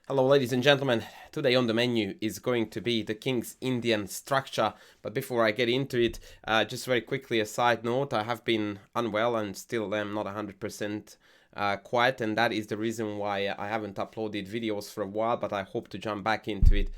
Hello ladies and gentlemen, today on the menu is going to be the King's Indian structure, but before I get into it, just very quickly a side note, I have been unwell and still am not 100% quiet, and that is the reason why I haven't uploaded videos for a while, but I hope to jump back into it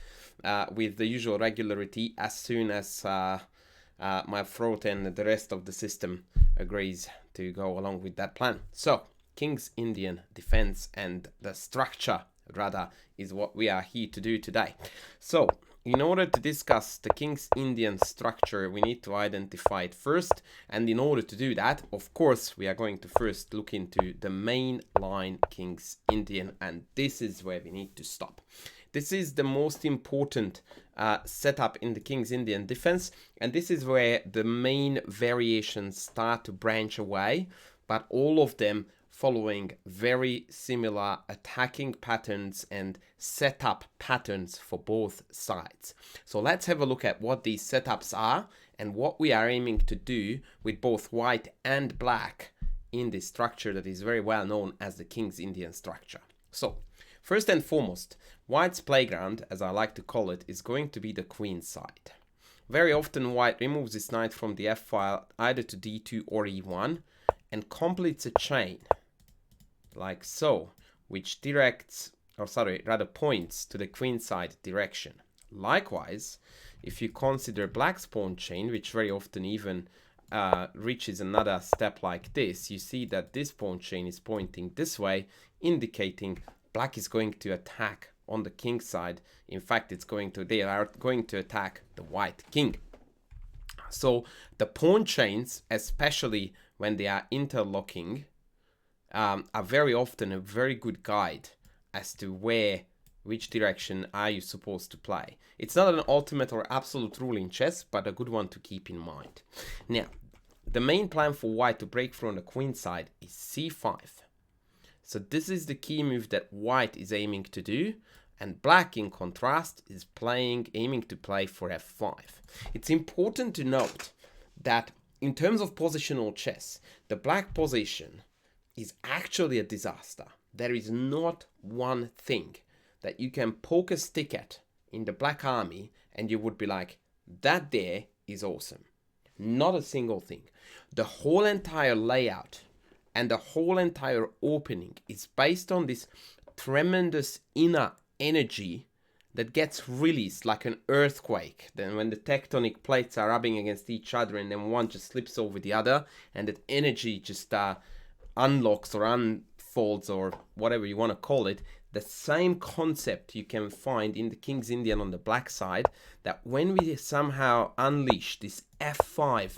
with the usual regularity as soon as my throat and the rest of the system agrees to go along with that plan. So, King's Indian defense and the structure rather is what we are here to do today. So in order to discuss the King's Indian structure, we need to identify it first, and in order to do that, of course, we are going to first look into the main line King's Indian, and this is where we need to stop. This is the most important setup in the King's Indian defense, and this is where the main variations start to branch away, but all of them following very similar attacking patterns and setup patterns for both sides. So let's have a look at what these setups are and what we are aiming to do with both white and black in this structure that is very well known as the King's Indian structure. So first and foremost, white's playground, as I like to call it, is going to be the queen side. Very often white removes this knight from the f-file either to d2 or e1 and completes a chain like so, which points to the queenside direction. Likewise, if you consider black's pawn chain, which very often even reaches another step like this, you see that this pawn chain is pointing this way, indicating black is going to attack on the king side. In fact, they are going to attack the white king. So the pawn chains, especially when they are interlocking, are very often a very good guide as to which direction are you supposed to play. It's not an ultimate or absolute rule in chess, but a good one to keep in mind. Now, the main plan for white to break from the queen side is c5. So this is the key move that white is aiming to do, and black in contrast is aiming to play for f5. It's important to note that in terms of positional chess, the black position is actually a disaster. There is not one thing that you can poke a stick at in the black army and you would be like, that there is awesome. Not a single thing. The whole entire layout and the whole entire opening is based on this tremendous inner energy that gets released like an earthquake. Then when the tectonic plates are rubbing against each other and then one just slips over the other, and that energy just unlocks or unfolds or whatever you want to call it. The same concept you can find in the King's Indian on the black side, that when we somehow unleash this f5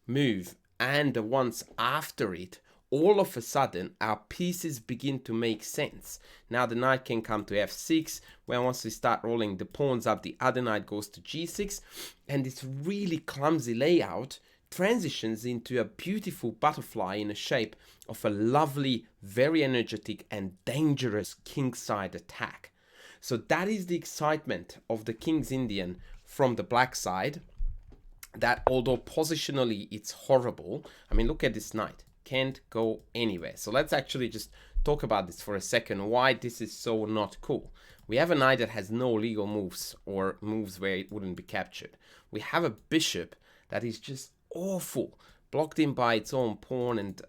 move and the ones after it, all of a sudden our pieces begin to make sense. Now the knight can come to f6, where once we start rolling the pawns up, the other knight goes to g6, and this really clumsy layout transitions into a beautiful butterfly in the shape of a lovely, very energetic and dangerous kingside attack. So that is the excitement of the King's Indian from the black side, that although positionally it's horrible, I mean, look at this knight, can't go anywhere. So let's actually just talk about this for a second, why this is so not cool. We have a knight that has no legal moves or moves where it wouldn't be captured. We have a bishop that is just awful, blocked in by its own pawn and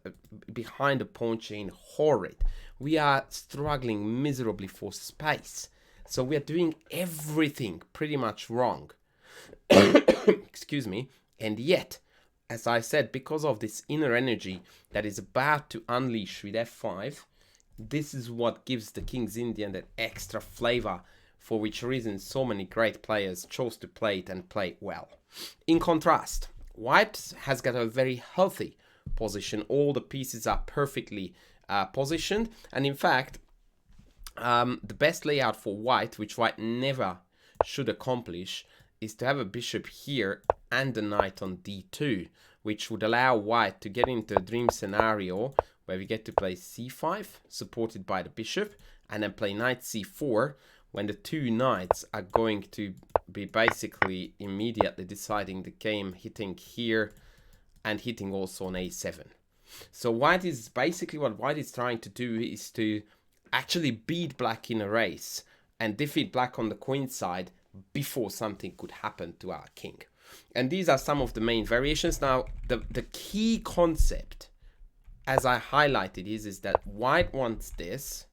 behind the pawn chain, horrid. We are struggling miserably for space, so we are doing everything pretty much wrong. Excuse me. And yet, as I said, because of this inner energy that is about to unleash with f5, this is what gives the King's Indian that extra flavor, for which reason so many great players chose to play it and play it well. In contrast, white has got a very healthy position. All the pieces are perfectly positioned. And in fact, the best layout for white, which white never should accomplish, is to have a bishop here and a knight on d2, which would allow white to get into a dream scenario where we get to play c5, supported by the bishop, and then play knight c4, when the two knights are going to be basically immediately deciding the game, hitting here and hitting also on a7. So white is basically, what white is trying to do is to actually beat black in a race and defeat black on the queen side before something could happen to our king. And these are some of the main variations. Now, the key concept, as I highlighted, is that white wants this,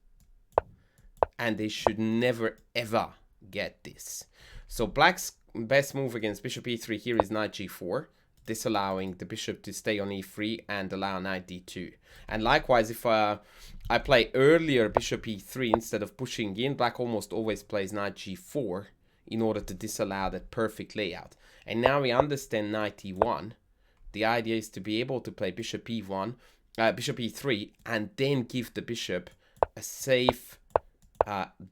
and they should never ever get this. So black's best move against bishop e3 here is knight g4, disallowing the bishop to stay on e3 and allow knight d2. And likewise, if I play earlier bishop e3 instead of pushing in, black almost always plays knight g4 in order to disallow that perfect layout. And now we understand knight e1. The idea is to be able to play bishop e1, bishop e3, and then give the bishop a safe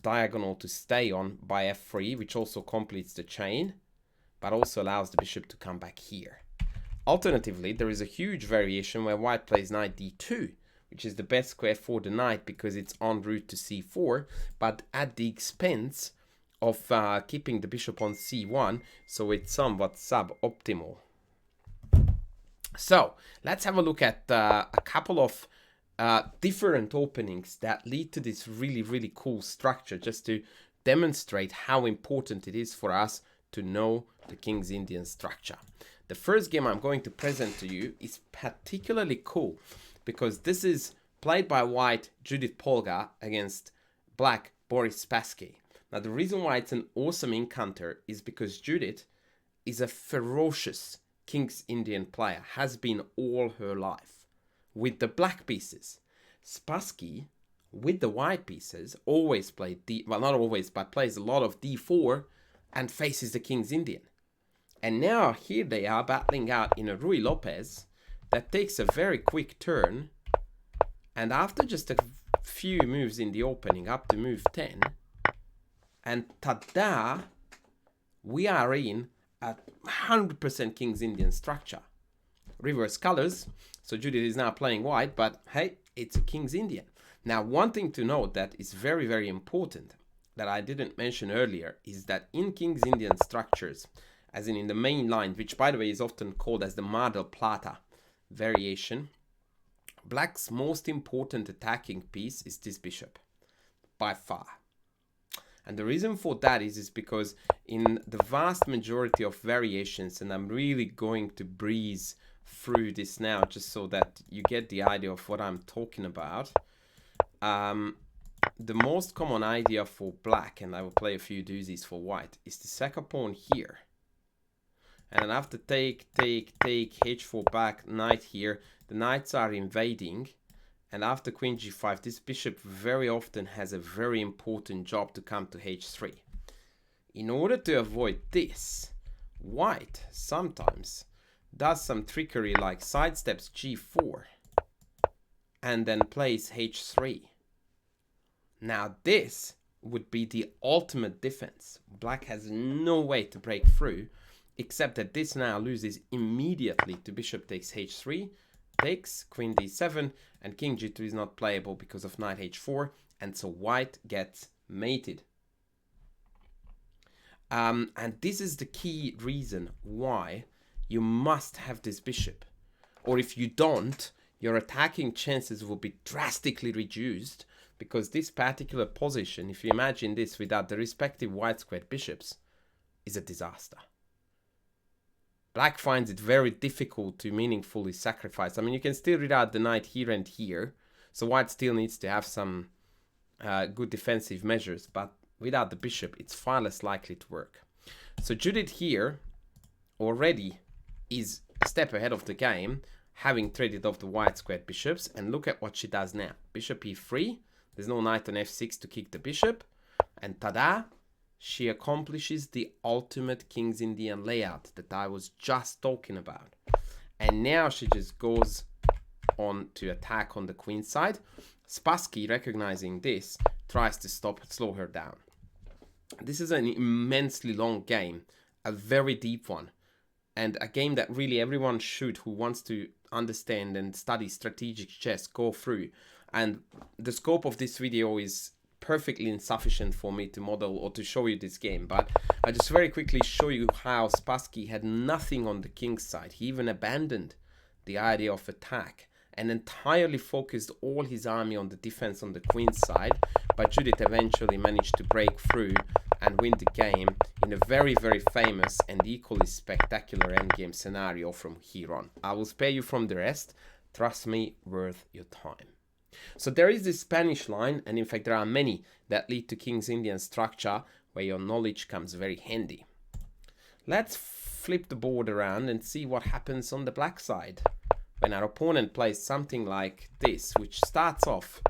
diagonal to stay on by f3, which also completes the chain, but also allows the bishop to come back here. Alternatively, there is a huge variation where white plays knight d2, which is the best square for the knight because it's en route to c4, but at the expense of keeping the bishop on c1, so it's somewhat suboptimal. So let's have a look at a couple of different openings that lead to this really cool structure, just to demonstrate how important it is for us to know the King's Indian structure. The first game I'm going to present to you is particularly cool because this is played by white Judit Polgar against black Boris Spassky. Now, the reason why it's an awesome encounter is because Judit is a ferocious King's Indian player, has been all her life, with the black pieces. Spassky, with the white pieces, always played well, not always, but plays a lot of d4 and faces the King's Indian. And now here they are battling out in a Ruy Lopez that takes a very quick turn, and after just a few moves in the opening, up to move 10, and tada, we are in a 100% King's Indian structure. Reverse colors, so Judit is now playing white, but hey, it's a King's Indian. Now, one thing to note that is very important that I didn't mention earlier is that in King's Indian structures, as in the main line, which by the way is often called as the Mar del Plata variation, black's most important attacking piece is this bishop, by far. And the reason for that is because in the vast majority of variations, and I'm really going to breeze through this now just so that you get the idea of what I'm talking about. The most common idea for black, and I will play a few doozies for white, is the second pawn here. And then after take, h4 back, knight here, the knights are invading. And after queen g5, this bishop very often has a very important job to come to h3. In order to avoid this, white sometimes does some trickery like sidesteps g4 and then plays h3. Now this would be the ultimate defense. Black has no way to break through, except that this now loses immediately to bishop takes h3, takes, queen d7, and king g2 is not playable because of knight h4, and so white gets mated. And this is the key reason why you must have this bishop. Or if you don't, your attacking chances will be drastically reduced, because this particular position, if you imagine this without the respective white squared bishops, is a disaster. Black finds it very difficult to meaningfully sacrifice. I mean, you can still read out the knight here and here, so white still needs to have some good defensive measures, but without the bishop, it's far less likely to work. So Judit here already is a step ahead of the game, having traded off the white squared bishops, and look at what she does now. Bishop e3, there's no knight on f6 to kick the bishop, and tada! She accomplishes the ultimate King's Indian layout that I was just talking about. And now she just goes on to attack on the queen side. Spassky, recognizing this, tries to slow her down. This is an immensely long game, a very deep one, and a game that really everyone should, who wants to understand and study strategic chess, go through. And the scope of this video is perfectly insufficient for me to model or to show you this game, but I just very quickly show you how Spassky had nothing on the king's side. He even abandoned the idea of attack and entirely focused all his army on the defense on the queen's side, but Judit eventually managed to break through and win the game in a very, very famous and equally spectacular endgame scenario from here on. I will spare you from the rest. Trust me, worth your time. So there is this Spanish line, and in fact there are many that lead to King's Indian structure where your knowledge comes very handy. Let's flip the board around and see what happens on the black side when our opponent plays something like this, which starts off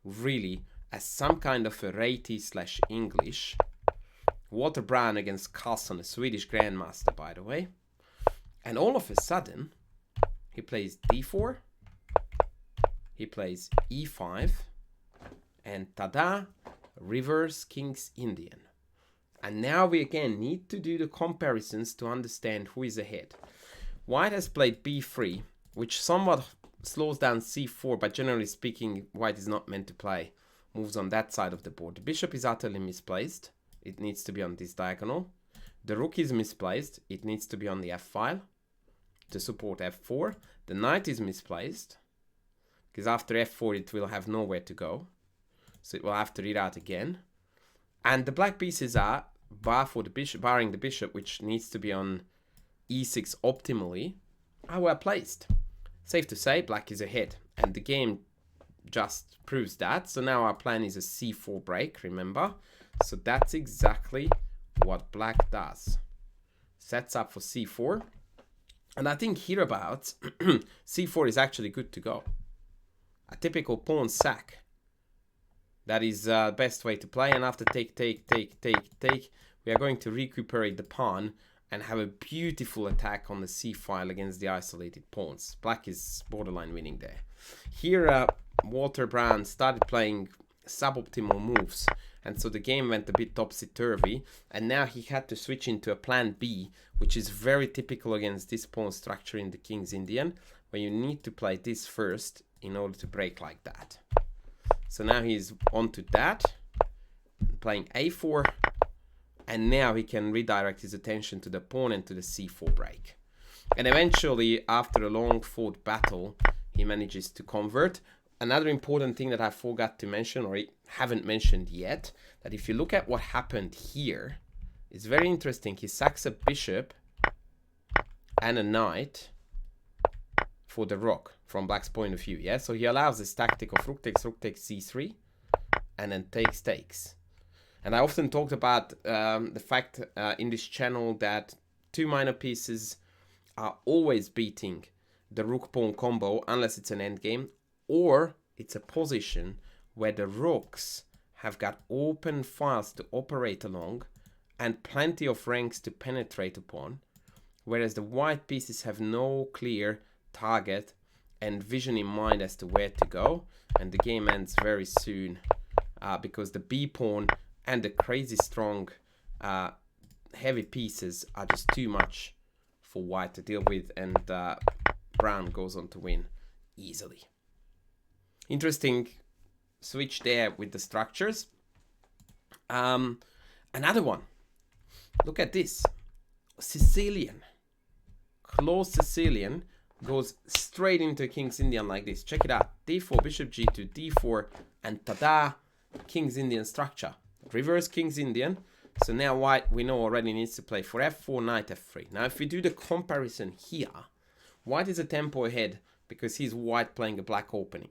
really as some kind of a Rati/English. Walter Brown against Carlson, a Swedish grandmaster, by the way. And all of a sudden, he plays d4, he plays e5, and tada, reverse King's Indian. And now we again need to do the comparisons to understand who is ahead. White has played b3, which somewhat slows down c4, but generally speaking, white is not meant to play moves on that side of the board. The bishop is utterly misplaced. It needs to be on this diagonal. The rook is misplaced. It needs to be on the f file to support f4. The knight is misplaced because after f4 it will have nowhere to go. So it will have to read out again. And the black pieces are, barring the bishop, which needs to be on e6 optimally, are well placed. Safe to say, black is ahead. And the game just proves that. So now our plan is a c4 break, remember? So that's exactly what black does. Sets up for c4. And I think hereabouts, c4 is actually good to go. A typical pawn sack. That is the best way to play. And after take, we are going to recuperate the pawn and have a beautiful attack on the c file against the isolated pawns. Black is borderline winning there. Here, Walter Brown started playing suboptimal moves, and so the game went a bit topsy-turvy, and now he had to switch into a plan B, which is very typical against this pawn structure in the King's Indian, where you need to play this first in order to break like that. So now he's onto that, playing a4, and now he can redirect his attention to the pawn and to the c4 break. And eventually, after a long fought battle, he manages to convert. Another important thing that I forgot to mention, or haven't mentioned yet, that if you look at what happened here, it's very interesting. He sacks a bishop and a knight for the rook from black's point of view. Yeah, so he allows this tactic of rook takes c3 and then takes. And I often talked about the fact in this channel that two minor pieces are always beating the rook-pawn combo unless it's an endgame, or it's a position where the rooks have got open files to operate along and plenty of ranks to penetrate upon, whereas the white pieces have no clear target and vision in mind as to where to go, and the game ends very soon because the b-pawn and the crazy strong heavy pieces are just too much for white to deal with, and brown goes on to win easily. Interesting switch there with the structures. Another one. Look at this. Sicilian. Close Sicilian goes straight into King's Indian like this. Check it out. d4, bishop g2, d4, and tada, King's Indian structure. Reverse King's Indian. So now white, we know already, needs to play for f4, knight f3. Now if we do the comparison here, white is a tempo ahead because he's white playing a black opening.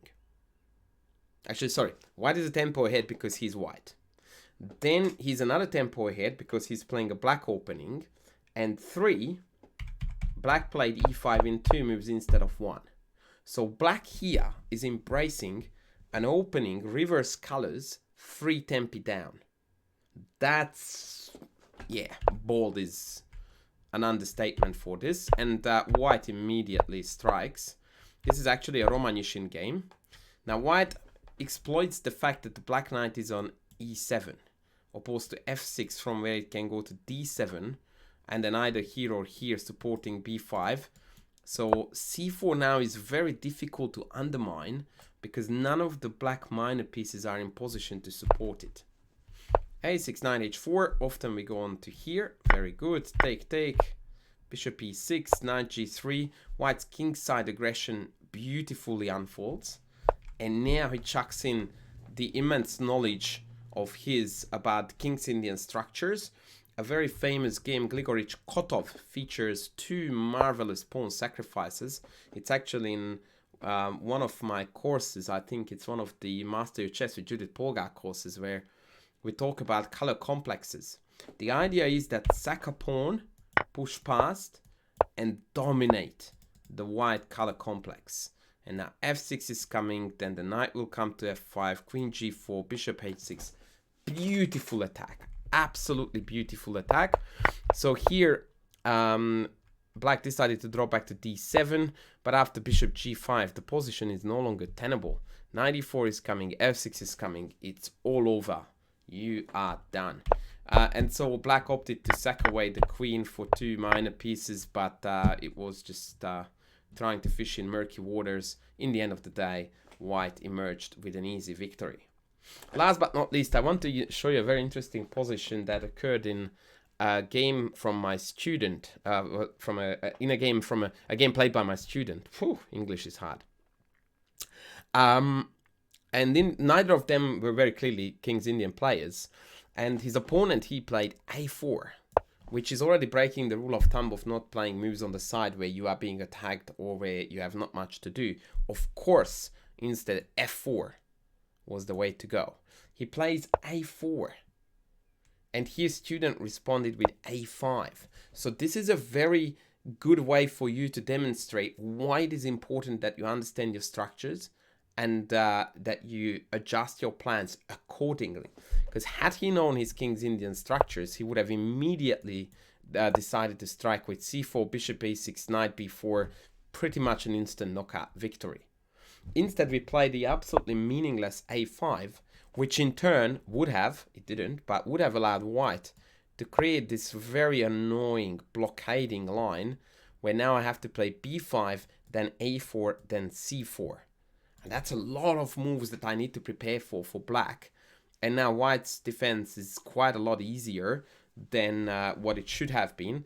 Actually, sorry, white is a tempo ahead because he's white. Then he's another tempo ahead because he's playing a black opening. And 3, black played e5 in 2 moves instead of 1. So black here is embracing an opening reverse colors 3 tempi down. That's, yeah, bold is an understatement for this. And white immediately strikes. This is actually a Romanishin game. Now white exploits the fact that the black knight is on e7, opposed to f6 from where it can go to d7, and then either here or here supporting b5. So c4 now is very difficult to undermine because none of the black minor pieces are in position to support it. a6, knight h4, often we go on to here, very good, take, bishop e6, knight g3, white's kingside aggression beautifully unfolds. And now he chucks in the immense knowledge of his about King's Indian structures. A very famous game, Grigorich Kotov, features 2 marvelous pawn sacrifices. It's actually in one of my courses. I think it's one of the Master of Chess with Judit Polgar courses where we talk about color complexes. The idea is that sack a pawn, push past, and dominate the white color complex. And now f6 is coming, then the knight will come to f5, queen g4, bishop h6. Beautiful attack, absolutely beautiful attack. So here black decided to draw back to d7, but after bishop g5 the position is no longer tenable. Knight e4 is coming, f6 is coming, it's all over, you are done. And so black opted to sack away the queen for 2 minor pieces, but it was just trying to fish in murky waters. In the end of the day, white emerged with an easy victory. Last but not least, I want to show you a very interesting position that occurred in a game from my student, in a game played by my student. Whew, English is hard. And neither of them were very clearly King's Indian players. And his opponent, he played a4, which is already breaking the rule of thumb of not playing moves on the side where you are being attacked or where you have not much to do. Of course, instead f4 was the way to go. He plays a4, and his student responded with a5. So this is a very good way for you to demonstrate why it is important that you understand your structures and that you adjust your plans accordingly. Because had he known his King's Indian structures, he would have immediately decided to strike with c4, bishop a6, knight b4, pretty much an instant knockout victory. Instead, we played the absolutely meaningless a5, which in turn would have, it didn't, but would have allowed white to create this very annoying blockading line where now I have to play b5, then a4, then c4. And that's a lot of moves that I need to prepare for black. And now white's defense is quite a lot easier than what it should have been.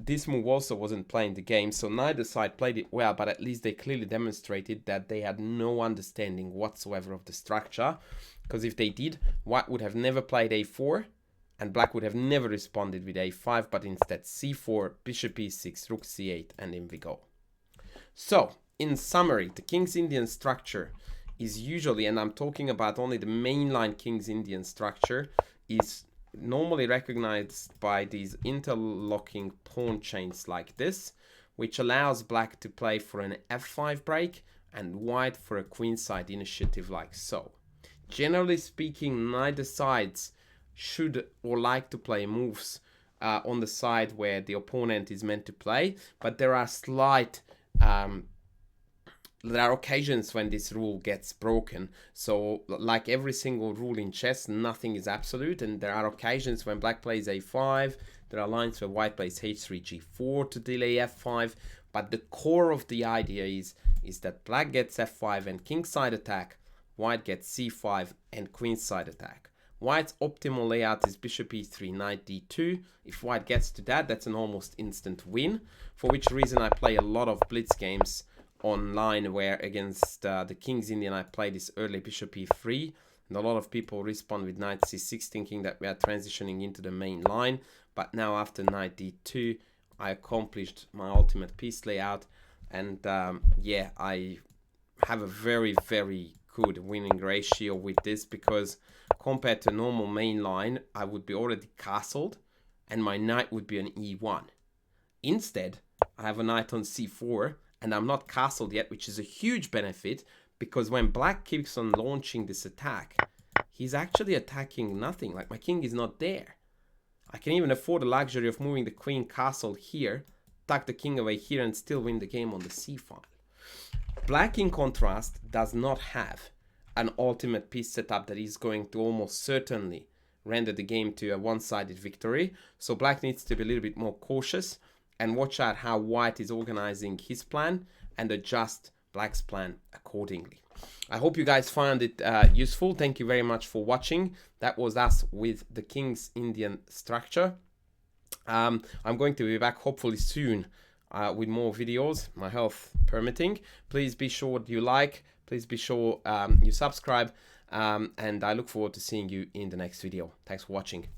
This move also wasn't playing the game, so neither side played it well, but at least they clearly demonstrated that they had no understanding whatsoever of the structure. Because if they did, white would have never played a4, and black would have never responded with a5, but instead c4, bishop e6, rook c8, and in we go. So, in summary, the King's Indian structure is usually, and I'm talking about only the mainline King's Indian structure, is normally recognized by these interlocking pawn chains like this, which allows black to play for an f5 break and white for a queenside initiative like so. Generally speaking, neither sides should or like to play moves on the side where the opponent is meant to play, but there are there are occasions when this rule gets broken. So like every single rule in chess, nothing is absolute, and there are occasions when black plays a5, there are lines where white plays h3, g4 to delay f5, but the core of the idea is that black gets f5 and kingside attack, white gets c5 and queenside attack. White's optimal layout is bishop e3, knight d2. If white gets to that, that's an almost instant win, for which reason I play a lot of blitz games online where against the King's Indian I play this early bishop e3, and a lot of people respond with knight c6 thinking that we are transitioning into the main line, but now after knight d2 I accomplished my ultimate piece layout, and yeah, I have a very good winning ratio with this, because compared to normal main line I would be already castled and my knight would be on e1. Instead I have a knight on c4 and I'm not castled yet, which is a huge benefit, because when black keeps on launching this attack, he's actually attacking nothing. Like, my king is not there. I can even afford the luxury of moving the queen castle here, tuck the king away here, and still win the game on the c file. Black, in contrast, does not have an ultimate piece setup that is going to almost certainly render the game to a one-sided victory. So black needs to be a little bit more cautious and watch out how white is organizing his plan and adjust black's plan accordingly. I hope you guys found it useful. Thank you very much for watching. That was us with the King's Indian structure. I'm going to be back hopefully soon with more videos, my health permitting. Please be sure you like, please be sure you subscribe, and I look forward to seeing you in the next video. Thanks for watching.